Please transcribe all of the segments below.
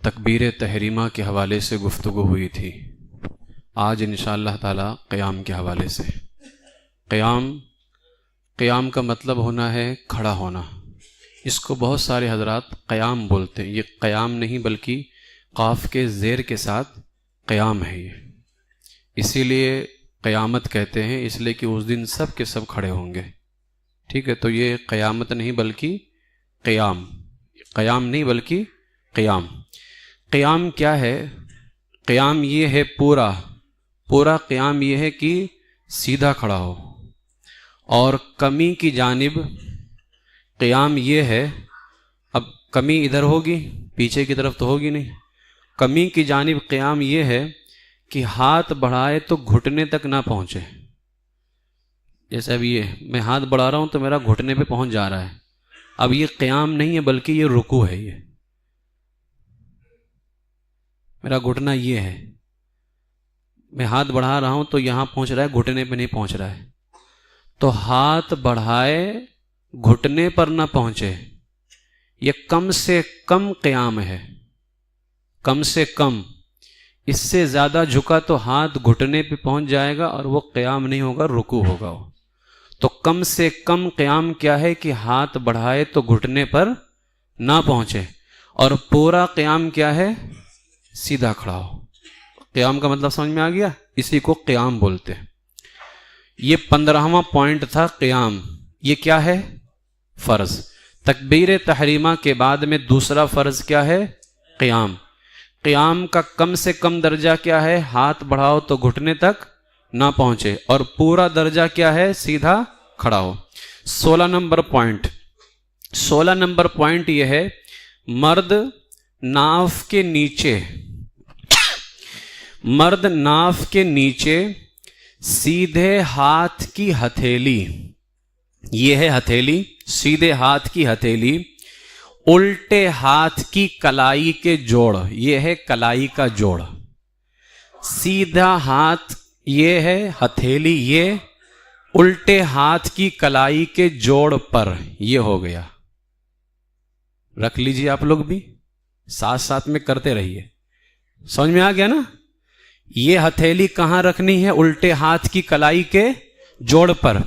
تکبیر تحریمہ کے حوالے سے گفتگو ہوئی تھی. آج انشاءاللہ تعالی قیام کے حوالے سے. قیام کا مطلب ہونا ہے کھڑا ہونا. اس کو بہت سارے حضرات قیام بولتے ہیں. یہ قیام نہیں بلکہ قاف کے زیر کے ساتھ قیام ہے. یہ اسی لیے قیامت کہتے ہیں، اس لیے کہ اس دن سب کے سب کھڑے ہوں گے. ٹھیک ہے، تو یہ قیامت نہیں بلکہ قیام نہیں بلکہ قیام. قیام کیا ہے؟ قیام یہ ہے پورا قیام یہ ہے کہ سیدھا کھڑا ہو. اور کمی کی جانب قیام یہ ہے، اب کمی ادھر ہوگی، پیچھے کی طرف تو ہوگی نہیں. کمی کی جانب قیام یہ ہے کہ ہاتھ بڑھائے تو گھٹنے تک نہ پہنچے. جیسے اب یہ میں ہاتھ بڑھا رہا ہوں تو میرا گھٹنے پہ پہنچ جا رہا ہے. اب یہ قیام نہیں ہے بلکہ یہ رکوع ہے. یہ میرا گھٹنا یہ ہے، میں ہاتھ بڑھا رہا ہوں تو یہاں پہنچ رہا ہے، گھٹنے پہ نہیں پہنچ رہا ہے. تو ہاتھ بڑھائے گھٹنے پر نہ پہنچے، یہ کم سے کم قیام ہے. کم سے کم. اس سے زیادہ جھکا تو ہاتھ گھٹنے پہ پہنچ جائے گا اور وہ قیام نہیں ہوگا، رکوع ہوگا. تو کم سے کم قیام کیا ہے کہ ہاتھ بڑھائے تو گھٹنے پر نہ پہنچے. اور پورا قیام کیا ہے؟ سیدھا کھڑا ہو. قیام کا مطلب سمجھ میں آ گیا؟ اسی کو قیام بولتے ہیں. یہ 15واں پوائنٹ تھا قیام. یہ کیا ہے؟ فرض. تکبیر تحریمہ کے بعد میں دوسرا فرض کیا ہے؟ قیام. قیام کا کم سے کم درجہ کیا ہے؟ ہاتھ بڑھاؤ تو گھٹنے تک نہ پہنچے. اور پورا درجہ کیا ہے؟ سیدھا کھڑا ہو. 16 نمبر پوائنٹ یہ ہے، مرد ناف کے نیچے سیدھے ہاتھ کی ہتھیلی، یہ ہے ہتھیلی، سیدھے ہاتھ کی ہتھیلی، الٹے ہاتھ کی کلائی کے جوڑ، یہ ہے کلائی کا جوڑ. سیدھا ہاتھ یہ ہے ہتھیلی، یہ الٹے ہاتھ کی کلائی کے جوڑ پر، یہ ہو گیا. رکھ لیجیے آپ لوگ بھی، ساتھ میں کرتے رہیے. سمجھ میں آ گیا نا؟ یہ ہتھیلی کہاں رکھنی ہے؟ الٹے ہاتھ کی کلائی کے جوڑ پر.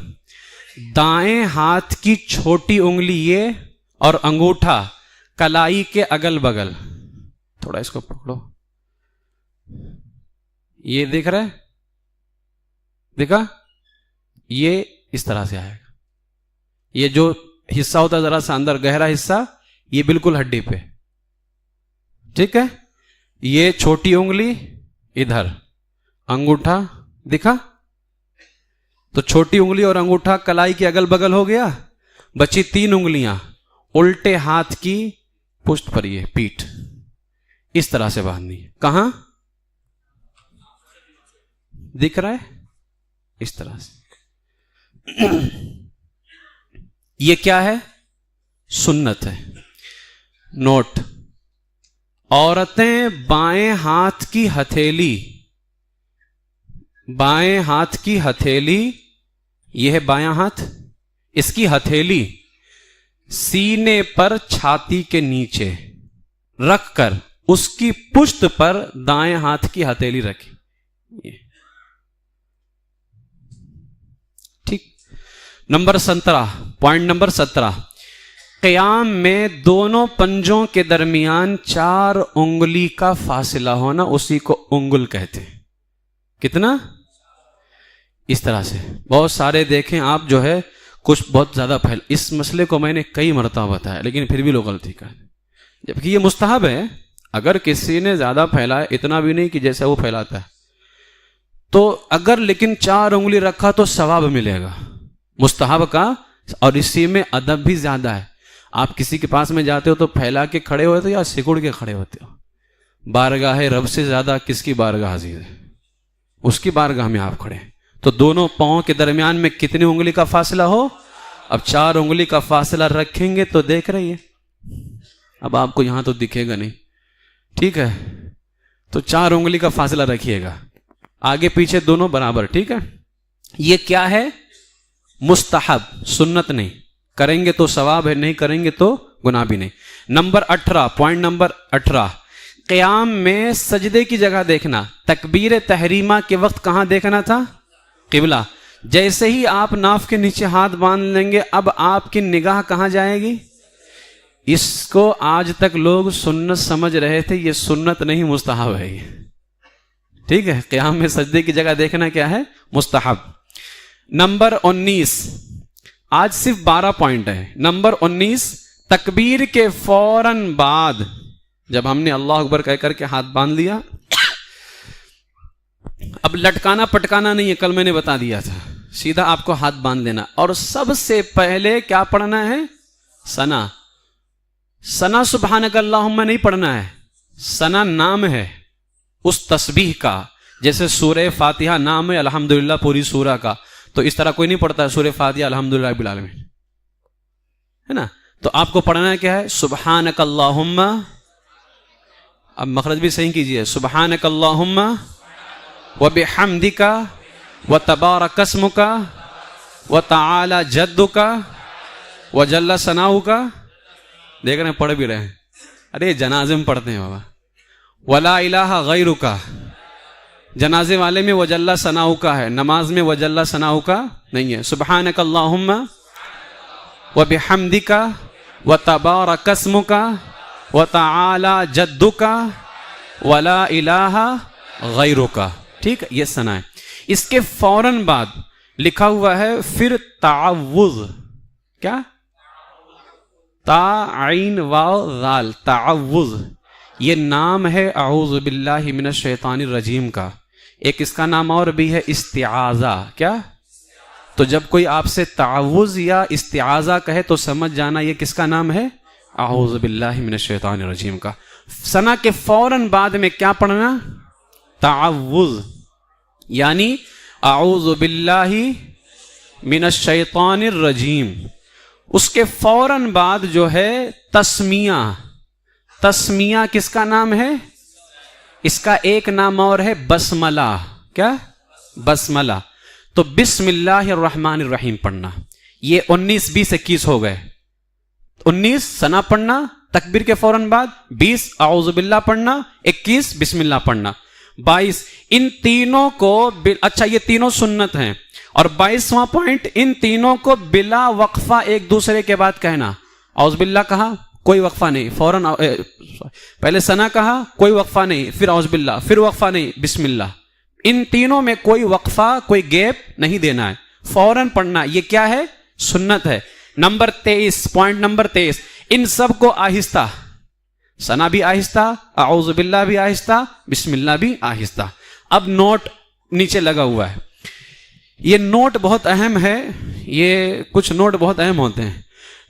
دائیں ہاتھ کی چھوٹی انگلی یہ اور انگوٹھا کلائی کے اگل بگل. تھوڑا اس کو پکڑو، یہ دیکھ رہے؟ دیکھا؟ یہ اس طرح سے آئے گا. یہ جو حصہ ہوتا ہے ذرا سا اندر گہرا حصہ، یہ بالکل ہڈی پہ. ٹھیک ہے؟ یہ چھوٹی انگلی ادھر، انگوٹھا دکھا؟ تو چھوٹی انگلی اور انگوٹھا کلائی کے اگل بگل ہو گیا. بچی 3 انگلیاں الٹے ہاتھ کی پشت پر، یہ پیٹھ اس طرح سے باندھنی. کہاں دکھ رہا ہے؟ اس طرح سے. یہ کیا ہے؟ سنت ہے. نوٹ: عورتیں بائیں ہاتھ کی ہتھیلی، یہ ہے بایاں ہاتھ، اس کی ہتھیلی سینے پر چھاتی کے نیچے رکھ کر اس کی پشت پر دائیں ہاتھ کی ہتھیلی رکھی. ٹھیک. پوائنٹ نمبر 17، قیام میں دونوں پنجوں کے درمیان 4 انگلی کا فاصلہ ہونا، اسی کو انگل کہتے ہیں. کتنا؟ اس طرح سے. بہت سارے دیکھیں آپ جو ہے کچھ بہت زیادہ اس مسئلے کو میں نے کئی مرتبہ بتایا لیکن پھر بھی لوگ غلطی کرتے ہیں، جبکہ یہ مستحب ہے. اگر کسی نے زیادہ پھیلایا، اتنا بھی نہیں کہ جیسے وہ پھیلاتا ہے، تو اگر لیکن 4 انگلی رکھا تو ثواب ملے گا مستحب کا. اور اسی میں ادب بھی زیادہ ہے. آپ کسی کے پاس میں جاتے ہو تو پھیلا کے کھڑے ہوتے ہو یا سکڑ کے کھڑے ہوتے ہو؟ بارگاہ رب سے زیادہ کس کی بارگاہ عزیز ہے؟ اس کی بارگاہ میں آپ کھڑے ہیں. تو دونوں پاؤں کے درمیان میں کتنی انگلی کا فاصلہ ہو؟ اب 4 انگلی کا فاصلہ رکھیں گے تو دیکھ رہی ہے. اب آپ کو یہاں تو دکھے گا نہیں، ٹھیک ہے؟ تو 4 انگلی کا فاصلہ رکھیے گا، آگے پیچھے دونوں برابر. ٹھیک ہے؟ یہ کیا ہے؟ مستحب، سنت نہیں. کریں گے تو ثواب ہے، نہیں کریں گے تو گناہ بھی نہیں. نمبر 18، پوائنٹ نمبر 18، قیام میں سجدے کی جگہ دیکھنا، تکبیر تحریمہ کے وقت کہاں دیکھنا تھا؟ قبلہ. جیسے ہی آپ ناف کے نیچے ہاتھ باندھ لیں گے اب آپ کی نگاہ کہاں جائے گی؟ اس کو آج تک لوگ سنت سمجھ رہے تھے، یہ سنت نہیں مستحب ہے یہ. ٹھیک ہے، قیام میں سجدے کی جگہ دیکھنا کیا ہے؟ مستحب. نمبر 19، آج صرف 12 پوائنٹ ہے. نمبر 19، تکبیر کے فوراً بعد جب ہم نے اللہ اکبر کہہ کر کے ہاتھ باندھ لیا، اب لٹکانا پٹکانا نہیں ہے، کل میں نے بتا دیا تھا، سیدھا آپ کو ہاتھ باندھ لینا. اور سب سے پہلے کیا پڑھنا ہے؟ ثنا. ثنا سبحانک اللہم نہیں پڑھنا ہے، ثنا نام ہے اس تسبیح کا. جیسے سورہ فاتحہ نام ہے الحمدللہ پوری سورہ کا، تو اس طرح کوئی نہیں پڑھتا ہے سورہ فاتحہ الحمدللہ رب العالمین، ہے نا. تو آپ کو پڑھنا ہے کیا ہے؟ سبحانک اللہم. اب مخرج بھی صحیح کیجئے، سبحانک اللہم وبحمدک وتبارک اسمک وتعالی جدک وجل ثناؤک. دیکھ رہے ہیں پڑھ بھی رہے ہیں. ارے جنازے میں پڑھتے ہیں بابا. ولا الہ غیرک، جنازے والے میں وجل ثناؤک ہے، نماز میں وجل ثناؤک نہیں ہے. سبحانک اللہم وبحمدک وتبارک اسمک وتعالی جدک ولا الہ غیرک. ٹھیک ہے، یہ ثنا ہے. اس کے فوراً بعد لکھا ہوا ہے پھر تعوذ. کیا؟ تا عین واو ذال، تعوذ. یہ نام ہے اعوذ باللہ من الشیطان الرجیم کا. ایک اس کا نام اور بھی ہے استعاذہ. کیا؟ تو جب کوئی آپ سے تعوذ یا استعاذہ کہے تو سمجھ جانا یہ کس کا نام ہے؟ اعوذ باللہ من الشیطان الرجیم کا. ثنا کے فوراً بعد میں کیا پڑھنا؟ تعوذ، یعنی اعوذ باللہ من الشیطان الرجیم. اس کے فوراً بعد جو ہے تسمیہ. تسمیہ کس کا نام ہے؟ اس کا ایک نام اور ہے بسملہ. کیا؟ بسملہ. تو بسم اللہ الرحمن الرحیم پڑھنا. یہ 19 20 21 ہو گئے. 19 ثنا پڑھنا تکبیر کے فوراً بعد، 20 اعوذ باللہ پڑھنا، 21 بسم اللہ پڑھنا، 22 ان تینوں کو اچھا یہ تینوں سنت ہیں. اور 22واں پوائنٹ، ان تینوں کو بلا وقفہ ایک دوسرے کے بعد کہنا. اعوذ باللہ کہا کوئی وقفہ نہیں، فوراً پہلے ثنا کہا کوئی وقفہ نہیں، پھر اعوذ باللہ، پھر وقفہ نہیں، بسم اللہ. ان تینوں میں کوئی وقفہ کوئی گیپ نہیں دینا ہے، فوراً پڑھنا. یہ کیا ہے؟ سنت ہے. نمبر 23، پوائنٹ نمبر 23، ان سب کو آہستہ. ثنا بھی آہستہ، اعوذ باللہ بھی آہستہ، بسم اللہ بھی آہستہ. اب نوٹ نیچے لگا ہوا ہے. یہ نوٹ بہت اہم ہے، یہ کچھ نوٹ بہت اہم ہوتے ہیں.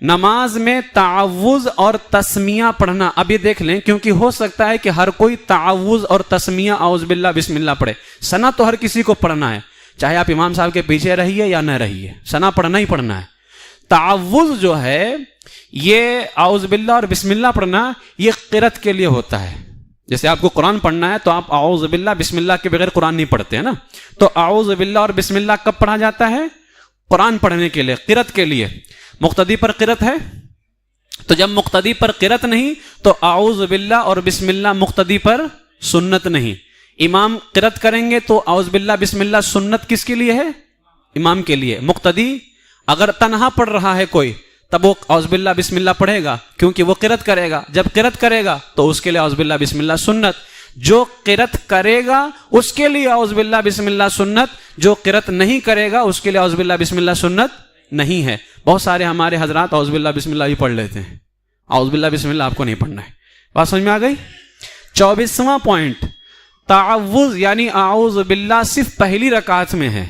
نماز میں تعوذ اور تسمیہ پڑھنا. اب یہ دیکھ لیں کیونکہ ہو سکتا ہے کہ ہر کوئی تعوذ اور تسمیہ اعوذ باللہ بسم اللہ پڑھے. ثنا تو ہر کسی کو پڑھنا ہے، چاہے آپ امام صاحب کے پیچھے رہیے یا نہ رہیے، ثنا پڑھنا ہی پڑھنا ہے. تعوذ جو ہے یہ اعوذ باللہ اور بسم اللہ پڑھنا یہ قرأت کے لیے ہوتا ہے. جیسے آپ کو قرآن پڑھنا ہے تو آپ اعوذ باللہ بسم اللہ کے بغیر قرآن نہیں پڑھتے ہیں نا. تو اعوذ باللہ اور بسم اللہ کب پڑھا جاتا ہے؟ قرآن پڑھنے کے لیے، قرأت کے لیے. مقتدی پر قرأت ہے، تو جب مقتدی پر قرأت نہیں تو اعوذ باللہ اور بسم اللہ مقتدی پر سنت نہیں. امام قرأت کریں گے تو اعوذ باللہ بسم اللہ سنت کس کے لیے ہے؟ امام کے لیے. مقتدی اگر تنہا پڑھ رہا ہے کوئی تب وہ اعوذ باللہ بسم اللہ پڑھے گا کیونکہ وہ قرأت کرے گا. جب قرأت کرے گا تو اس کے لیے اعوذ باللہ بسم اللہ سنت. جو قرأت کرے گا اس کے لیے اعوذ باللہ بسم اللہ سنت، جو قرأت نہیں کرے گا اس کے لیے اعوذ باللہ بسم اللہ سنت نہیں ہے. بہت سارے ہمارے حضرات اعوذ باللہ بسم اللہ ہی پڑھ لیتے ہیں، اعوذ باللہ بسم اللہ آپ کو نہیں پڑھنا ہے. بات سمجھ میں آ گئی؟ 24واں پوائنٹ، تعوذ یعنی اعوذ باللہ صرف پہلی رکعت میں ہے.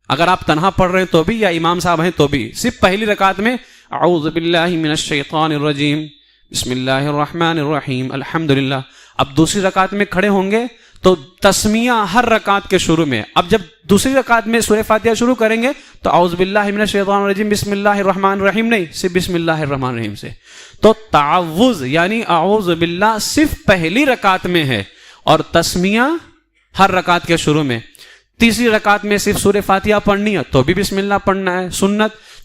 اگر آپ تنہا پڑھ رہے ہیں تو بھی یا امام صاحب ہیں تو بھی صرف پہلی رکعت میں اعوذ باللہ من الشیطان الرجیم بسم اللہ الرحمن الرحیم الحمدللہ. اب دوسری رکعت میں کھڑے ہوں گے تو تسمیہ ہر رکعت کے شروع میں. اب جب دوسری رکعت میں سورہ فاتحہ شروع کریں گے تو اعوذ باللہ من الشیطان الرجیم بسم اللہ الرحمن الرحیم نہیں، صرف بسم اللہ الرحمن الرحیم سے. تو تعوذ یعنی اعوذ باللہ صرف پہلی رکعت میں ہے اور تسمیہ ہر رکعت کے شروع میں. تیسری رکعت میں صرف سورہ فاتحہ پڑھنی ہے تو بھی بسم اللہ پڑھنا ہے، سنت.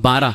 12।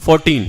14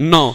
9।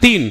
3।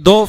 2,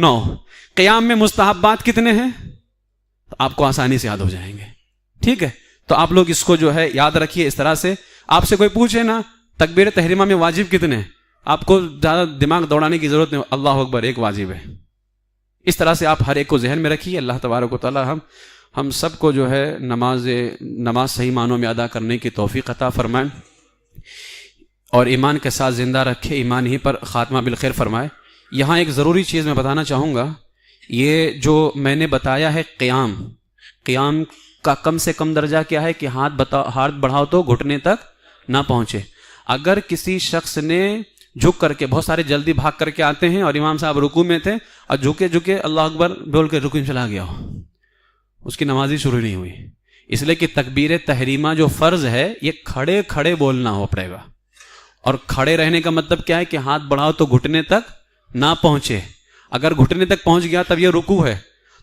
9। قیام میں مستحبات کتنے ہیں؟ تو آپ کو آسانی سے یاد ہو جائیں گے. ٹھیک ہے, تو آپ لوگ اس کو جو ہے یاد رکھیے. اس طرح سے آپ سے کوئی پوچھے نا تکبیر تحریمہ میں واجب کتنے ہیں, آپ کو زیادہ دماغ دوڑانے کی ضرورت نہیں, اللہ اکبر ایک واجب ہے. اس طرح سے آپ ہر ایک کو ذہن میں رکھیے. اللہ تبارک و تعالی ہم سب کو جو ہے نماز صحیح معنوں میں ادا کرنے کی توفیق عطا فرمائے اور ایمان کے ساتھ زندہ رکھے, ایمان ہی پر خاتمہ بالخیر فرمائے. یہاں ایک ضروری چیز میں بتانا چاہوں گا, یہ جو میں نے بتایا ہے قیام کا کم سے کم درجہ کیا ہے کہ ہاتھ بڑھاؤ تو گھٹنے تک نہ پہنچے. اگر کسی شخص نے جھک کر کے, بہت سارے جلدی بھاگ کر کے آتے ہیں اور امام صاحب رکوع میں تھے اور جھکے اللہ اکبر بول کے رکوع میں چلا گیا ہو, اس کی نماز ہی شروع نہیں ہوئی. اس لیے کہ تکبیر تحریمہ جو فرض ہے یہ کھڑے کھڑے بولنا ہو پڑے گا. اور کھڑے رہنے کا مطلب کیا ہے کہ ہاتھ بڑھاؤ تو گھٹنے تک نہ پہنچے. اگر گھٹنے تک پہنچ گیا تب یہ رکوع ہے,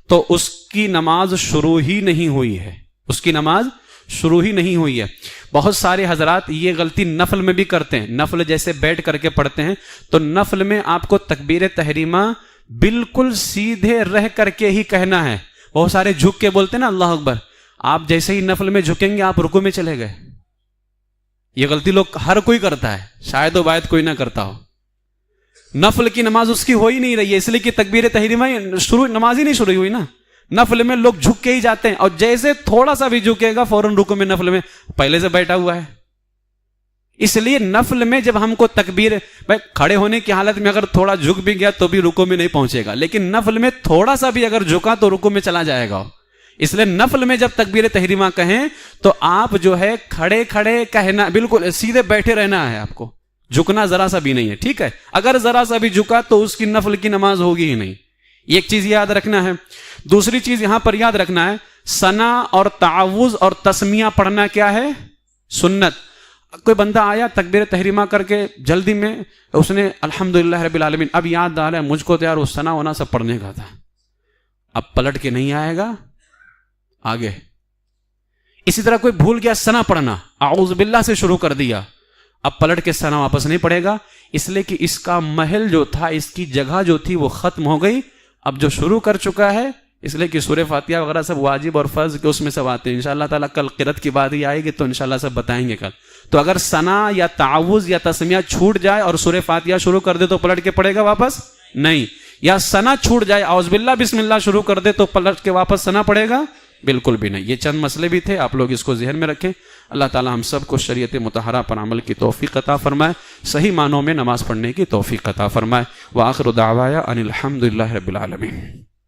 تو اس کی نماز شروع ہی نہیں ہوئی ہے, اس کی نماز شروع ہی نہیں ہوئی ہے. بہت سارے حضرات یہ غلطی نفل میں بھی کرتے ہیں, نفل جیسے بیٹھ کر کے پڑھتے ہیں, تو نفل میں آپ کو تکبیر تحریمہ بالکل سیدھے رہ کر کے ہی کہنا ہے. بہت سارے جھک کے بولتے ہیں نا اللہ اکبر, آپ جیسے ہی نفل میں جھکیں گے آپ رکوع میں چلے گئے. یہ غلطی لوگ ہر کوئی کرتا ہے, شاید و باید کوئی نہ کرتا ہو. نفل کی نماز اس کی ہو ہی نہیں رہی ہے, اس لیے کہ تکبیر تحریمہ نماز ہی نہیں شروع ہوئی نا. نفل میں لوگ جھک کے ہی جاتے ہیں, اور جیسے تھوڑا سا بھی جھکے گا فوراً رکوع میں نفل میں پہلے سے بیٹھا ہوا ہے. اس لیے نفل میں جب ہم کو تکبیر, بھائی کھڑے ہونے کی حالت میں اگر تھوڑا جھک بھی گیا تو بھی رکوع میں نہیں پہنچے گا, لیکن نفل میں تھوڑا سا بھی اگر جھکا تو رکوع میں چلا جائے گا. اس لیے نفل میں جب تکبیر تحریمہ کہیں تو آپ جو ہے کھڑے کھڑے کہنا, بالکل سیدھے بیٹھے رہنا ہے, آپ کو جھکنا ذرا سا بھی نہیں ہے. ٹھیک ہے, اگر ذرا سا بھی جھکا تو اس کی نفل کی نماز ہوگی ہی نہیں. ایک چیز یاد رکھنا ہے. دوسری چیز یہاں پر یاد رکھنا ہے, ثنا اور تعوذ اور تسمیہ پڑھنا کیا ہے؟ سنت. کوئی بندہ آیا تکبیر تحریمہ کر کے جلدی میں, اس نے الحمدللہ رب العالمین, اب یاد آ رہا ہے مجھ کو تو یار وہ ثنا ہونا سب پڑھنے کا تھا, اب پلٹ کے نہیں آئے گا آگے. اسی طرح کوئی بھول گیا ثنا پڑھنا, اعوذ باللہ سے شروع کر دیا, اب پلٹ کے ثنا واپس نہیں پڑے گا, اس لیے کہ اس کا محل جو تھا, اس کی جگہ جو تھی وہ ختم ہو گئی. اب جو شروع کر چکا ہے, اس لیے کہ سورہ فاتحہ وغیرہ سب واجب اور فرض کے اس میں سب آتے ہیں. انشاءاللہ تعالیٰ کل قرات کی بات ہی آئے گی تو انشاءاللہ سب بتائیں گے کل. تو اگر ثنا یا تعوذ یا تسمیہ چھوٹ جائے اور سورہ فاتحہ شروع کر دے تو پلٹ کے پڑے گا واپس نہیں, یا ثنا چھوٹ جائے اعوذ باللہ بسم اللہ شروع کر دے تو پلٹ کے واپس ثنا پڑے گا بالکل بھی نہیں. یہ چند مسئلے بھی تھے, آپ لوگ اس کو ذہن میں رکھیں. اللہ تعالی ہم سب کو شریعت مطہرہ پر عمل کی توفیق عطا فرمائے, صحیح معنوں میں نماز پڑھنے کی توفیق عطا فرمائے. وآخر دعوایا ان الحمدللہ رب العالمین.